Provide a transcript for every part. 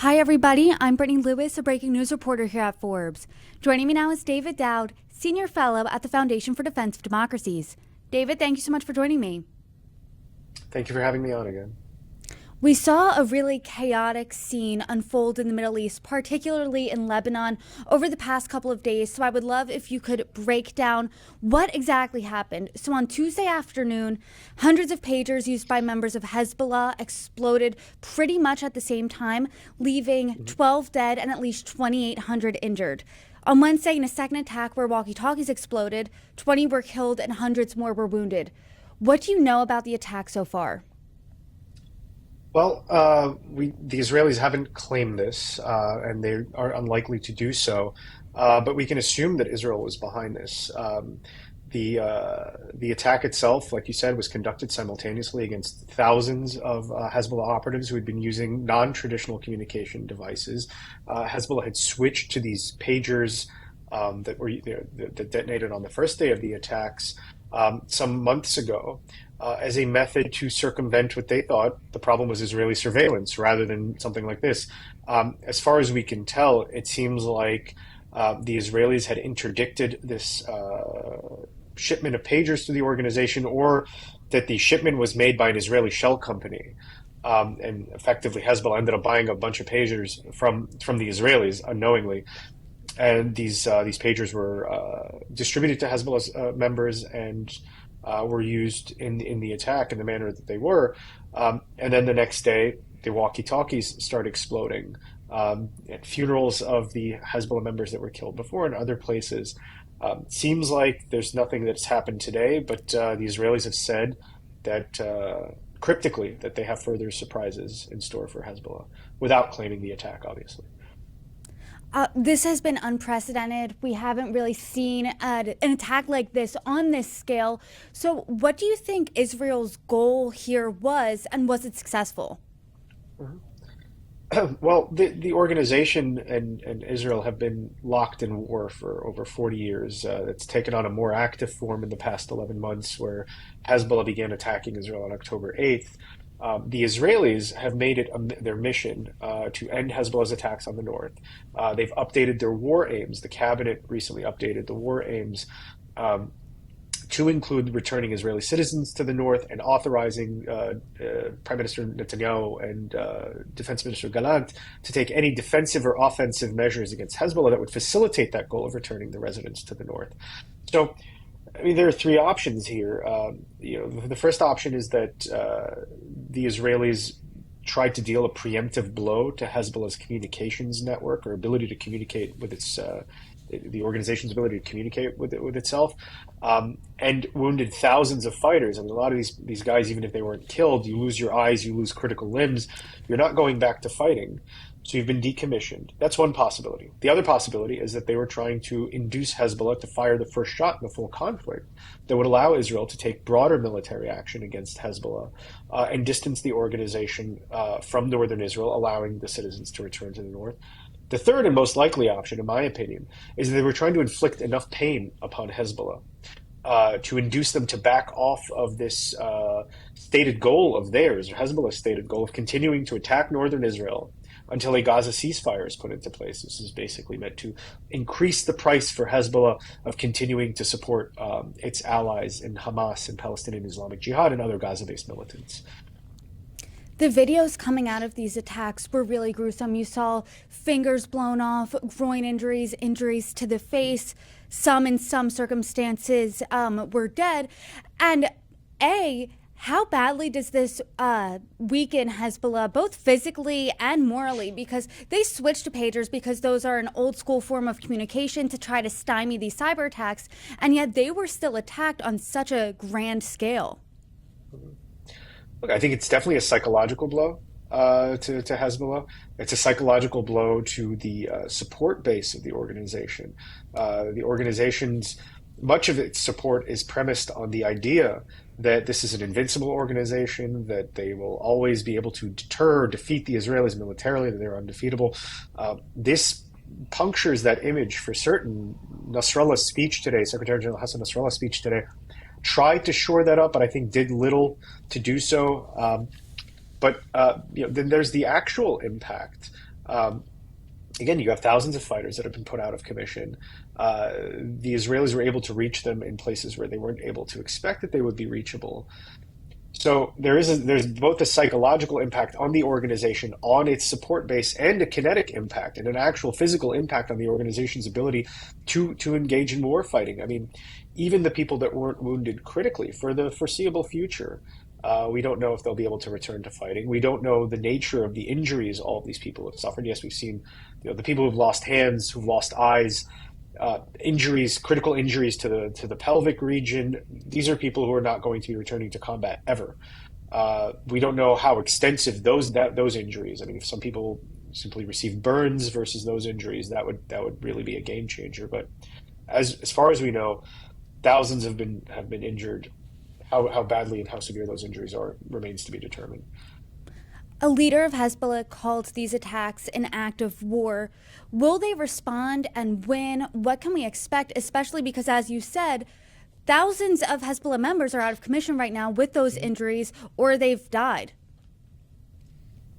Hi, everybody. I'm Brittany Lewis, a breaking news reporter here at Forbes. Joining me now is David Daoud, Senior Fellow at the Foundation for Defense of Democracies. David, thank you so much for joining me. Thank you for having me on again. We saw a really chaotic scene unfold in the Middle East, particularly in Lebanon, over the past couple of days. So I would love if you could break down what exactly happened. So on Tuesday afternoon, hundreds of pagers used by members of Hezbollah exploded pretty much at the same time, leaving 12 dead and at least 2,800 injured. On Wednesday, in a second attack where walkie-talkies exploded, 20 were killed and hundreds more were wounded. What do you know about the attack so far? Well, the Israelis haven't claimed this, and they are unlikely to do so. But we can assume that Israel was behind this. The attack itself, like you said, was conducted simultaneously against thousands of Hezbollah operatives who had been using non-traditional communication devices. Hezbollah had switched to these pagers that detonated on the first day of the attacks some months ago as a method to circumvent what they thought the problem was Israeli surveillance rather than something like this. As far as we can tell, it seems like the Israelis had interdicted this shipment of pagers to the organization, or that the shipment was made by an Israeli shell company. And effectively, Hezbollah ended up buying a bunch of pagers from the Israelis unknowingly. And these pagers were distributed to Hezbollah's members and were used in the attack in the manner that they were. And then the next day, the walkie-talkies start exploding at funerals of the Hezbollah members that were killed before and other places. Seems like there's nothing that's happened today, but the Israelis have said that cryptically that they have further surprises in store for Hezbollah, without claiming the attack, obviously. This has been unprecedented. We haven't really seen an attack like this on this scale. So what do you think Israel's goal here was, and was it successful? Well, the organization and Israel have been locked in war for over 40 years. It's taken on a more active form in the past 11 months, where Hezbollah began attacking Israel on October 8th. The Israelis have made it their mission to end Hezbollah's attacks on the north. They've updated their war aims. The cabinet recently updated the war aims to include returning Israeli citizens to the north and authorizing Prime Minister Netanyahu and Defense Minister Gallant to take any defensive or offensive measures against Hezbollah that would facilitate that goal of returning the residents to the north. So, I mean, there are three options here. The first option is that the Israelis tried to deal a preemptive blow to Hezbollah's communications network, or ability to communicate with the organization's ability to communicate with itself, and wounded thousands of fighters. I mean, a lot of these guys, even if they weren't killed, you lose your eyes, you lose critical limbs, you're not going back to fighting. So you've been decommissioned. That's one possibility. The other possibility is that they were trying to induce Hezbollah to fire the first shot in the full conflict that would allow Israel to take broader military action against Hezbollah and distance the organization from northern Israel, allowing the citizens to return to the north. The third and most likely option, in my opinion, is that they were trying to inflict enough pain upon Hezbollah to induce them to back off of this stated goal of theirs, or Hezbollah's stated goal of continuing to attack northern Israel until a Gaza ceasefire is put into place. This is basically meant to increase the price for Hezbollah of continuing to support its allies in Hamas and Palestinian Islamic Jihad and other Gaza-based militants. The videos coming out of these attacks were really gruesome. You saw fingers blown off, groin injuries, injuries to the face. Some, in some circumstances, were dead. And how badly does this weaken Hezbollah, both physically and morally? Because they switched to pagers because those are an old school form of communication to try to stymie these cyber attacks, and yet they were still attacked on such a grand scale. Look, I think it's definitely a psychological blow to Hezbollah. It's a psychological blow to the support base of the organization. The organization's much of its support is premised on the idea that this is an invincible organization, that they will always be able to deter or defeat the Israelis militarily, that they're undefeatable. This punctures that image for certain. Nasrallah's speech today, Secretary General Hassan Nasrallah's speech today, tried to shore that up, but I think did little to do so. Then there's the actual impact Um, Again, you have thousands of fighters that have been put out of commission. The Israelis were able to reach them in places where they weren't able to expect that they would be reachable. So there's both a psychological impact on the organization, on its support base, and a kinetic impact and an actual physical impact on the organization's ability to engage in war fighting. I mean, even the people that weren't wounded critically for the foreseeable future, we don't know if they'll be able to return to fighting. We don't know the nature of the injuries all of these people have suffered. Yes, we've seen, the people who've lost hands, who've lost eyes, injuries, critical injuries to the pelvic region. These are people who are not going to be returning to combat ever. We don't know how extensive those injuries. I mean, if some people simply receive burns versus those injuries, that would really be a game changer. But as far as we know, thousands have been injured. How badly and how severe those injuries are remains to be determined. A leader of Hezbollah called these attacks an act of war. Will they respond, and when? What can we expect, especially because, as you said, thousands of Hezbollah members are out of commission right now with those injuries, or they've died?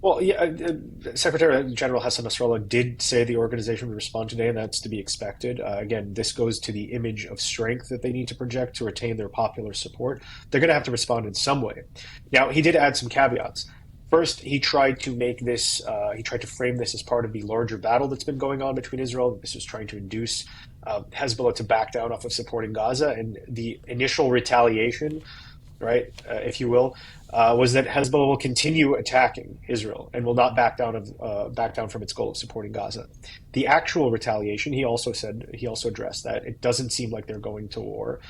Well, yeah, Secretary General Hassan Nasrallah did say the organization would respond today, and that's to be expected. Again, this goes to the image of strength that they need to project to retain their popular support. They're going to have to respond in some way. Now, he did add some caveats. First, he tried to frame this as part of the larger battle that's been going on between Israel. This was trying to induce Hezbollah to back down off of supporting Gaza, and the initial retaliation, right, if you will, was that Hezbollah will continue attacking Israel and will not back down from its goal of supporting Gaza. The actual retaliation, he also addressed that it doesn't seem like they're going to war.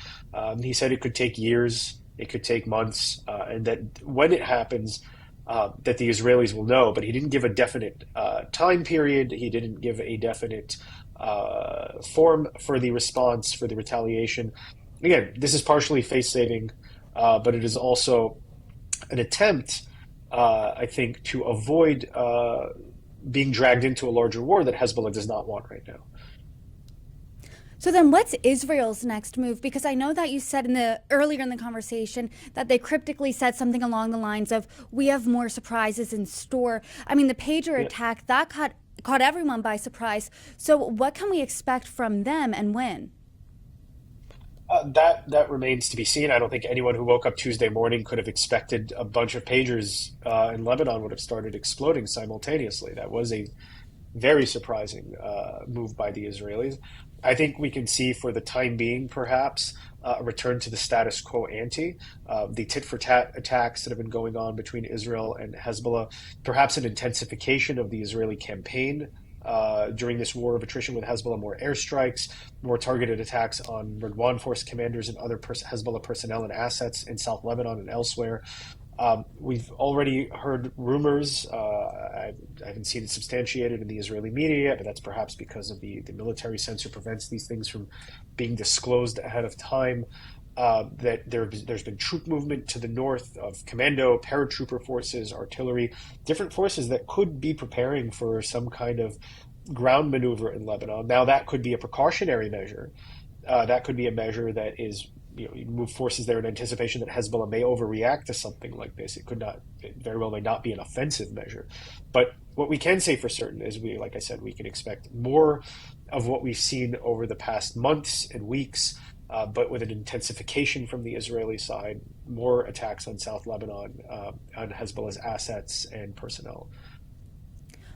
He said it could take years, it could take months, and that when it happens, that the Israelis will know. But he didn't give a definite time period. He didn't give a definite form for the response, for the retaliation. Again, this is partially face saving, but it is also an attempt, I think, to avoid being dragged into a larger war that Hezbollah does not want right now. So then what's Israel's next move? Because I know that you said earlier in the conversation that they cryptically said something along the lines of, we have more surprises in store. I mean, the pager attack, that caught everyone by surprise. So what can we expect from them, and when? That remains to be seen. I don't think anyone who woke up Tuesday morning could have expected a bunch of pagers in Lebanon would have started exploding simultaneously. That was a very surprising move by the Israelis. I think we can see for the time being, perhaps, a return to the status quo ante. The tit for tat attacks that have been going on between Israel and Hezbollah, perhaps an intensification of the Israeli campaign during this war of attrition with Hezbollah, more airstrikes, more targeted attacks on Radwan Force commanders and other Hezbollah personnel and assets in South Lebanon and elsewhere. We've already heard rumors. I haven't seen it substantiated in the Israeli media yet, but that's perhaps because of the military censor prevents these things from being disclosed ahead of time. That there's been troop movement to the north of commando, paratrooper forces, artillery, different forces that could be preparing for some kind of ground maneuver in Lebanon. Now, that could be a precautionary measure. That could be a measure that is, you move forces there in anticipation that Hezbollah may overreact to something like this. It very well may not be an offensive measure. But what we can say for certain is like I said, we can expect more of what we've seen over the past months and weeks, but with an intensification from the Israeli side, more attacks on South Lebanon, on Hezbollah's assets and personnel.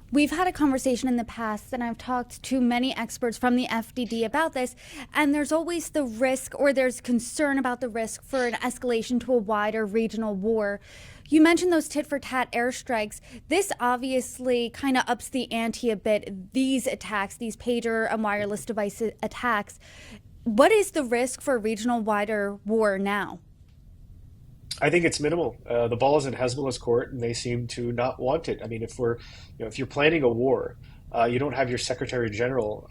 We've had a conversation in the past, and I've talked to many experts from the FDD about this, and there's always the risk, or there's concern about the risk for an escalation to a wider regional war. You mentioned those tit-for-tat airstrikes. This obviously kind of ups the ante a bit, these attacks, these pager and wireless device attacks. What is the risk for a regional wider war now? I think it's minimal. The ball is in Hezbollah's court, and they seem to not want it. I mean, if you're planning a war, you don't have your Secretary General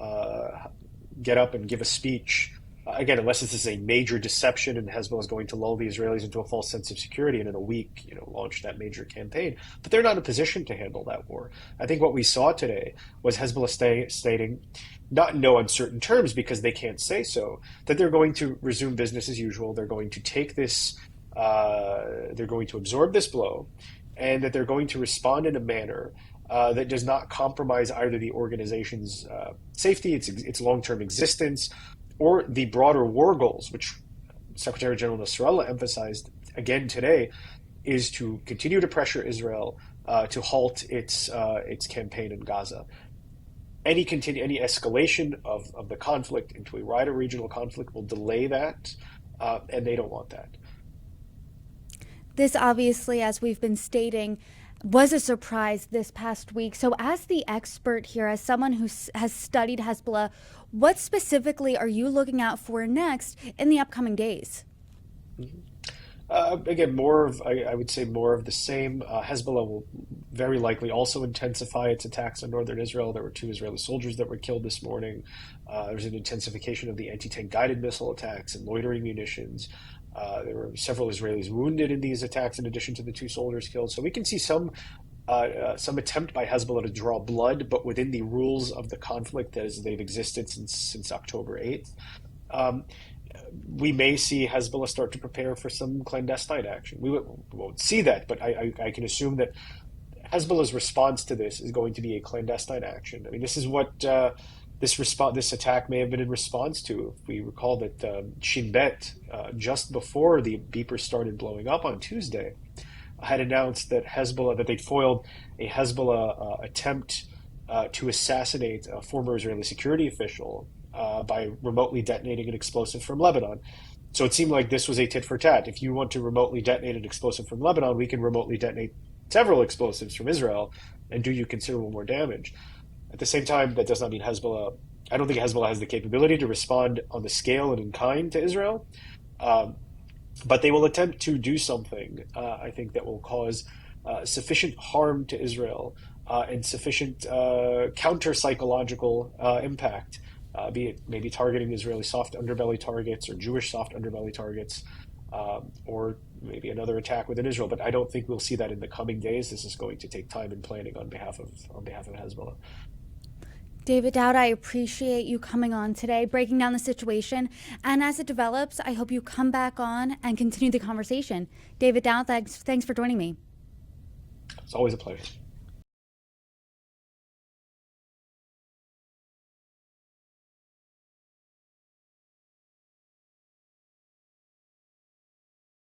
get up and give a speech. Again, unless this is a major deception and Hezbollah is going to lull the Israelis into a false sense of security, and in a week, launch that major campaign. But they're not in a position to handle that war. I think what we saw today was Hezbollah stating, not in no uncertain terms because they can't say so, that they're going to resume business as usual. They're going to take this. They're going to absorb this blow, and that they're going to respond in a manner that does not compromise either the organization's safety, its long-term existence, or the broader war goals, which Secretary General Nasrallah emphasized again today, is to continue to pressure Israel to halt its campaign in Gaza. Any escalation of the conflict into a wider regional conflict will delay that, and they don't want that. This obviously, as we've been stating, was a surprise this past week. So, as the expert here, as someone who has studied Hezbollah, what specifically are you looking out for next in the upcoming days? Mhm. Again, more of, I would say more of the same. Hezbollah will very likely also intensify its attacks on northern Israel. There were 2 Israeli soldiers that were killed this morning. There's an intensification of the anti-tank guided missile attacks and loitering munitions. There were several Israelis wounded in these attacks, in addition to the 2 soldiers killed. So we can see some attempt by Hezbollah to draw blood, but within the rules of the conflict as they've existed since October 8th. Um, we may see Hezbollah start to prepare for some clandestine action. Won't see that, but I can assume that Hezbollah's response to this is going to be a clandestine action. I mean, this is what this attack may have been in response to. If we recall that Shin Bet, just before the beepers started blowing up on Tuesday, had announced that they'd foiled a Hezbollah attempt to assassinate a former Israeli security official by remotely detonating an explosive from Lebanon. So it seemed like this was a tit for tat. If you want to remotely detonate an explosive from Lebanon, we can remotely detonate several explosives from Israel and do you considerable more damage. At the same time, that does not mean Hezbollah. I don't think Hezbollah has the capability to respond on the scale and in kind to Israel, but they will attempt to do something. I think that will cause sufficient harm to Israel and sufficient counter psychological impact. Be it maybe targeting Israeli soft underbelly targets or Jewish soft underbelly targets, or maybe another attack within Israel. But I don't think we'll see that in the coming days. This is going to take time and planning on behalf of Hezbollah. David Daoud, I appreciate you coming on today, breaking down the situation. And as it develops, I hope you come back on and continue the conversation. David Daoud, thanks for joining me. It's always a pleasure.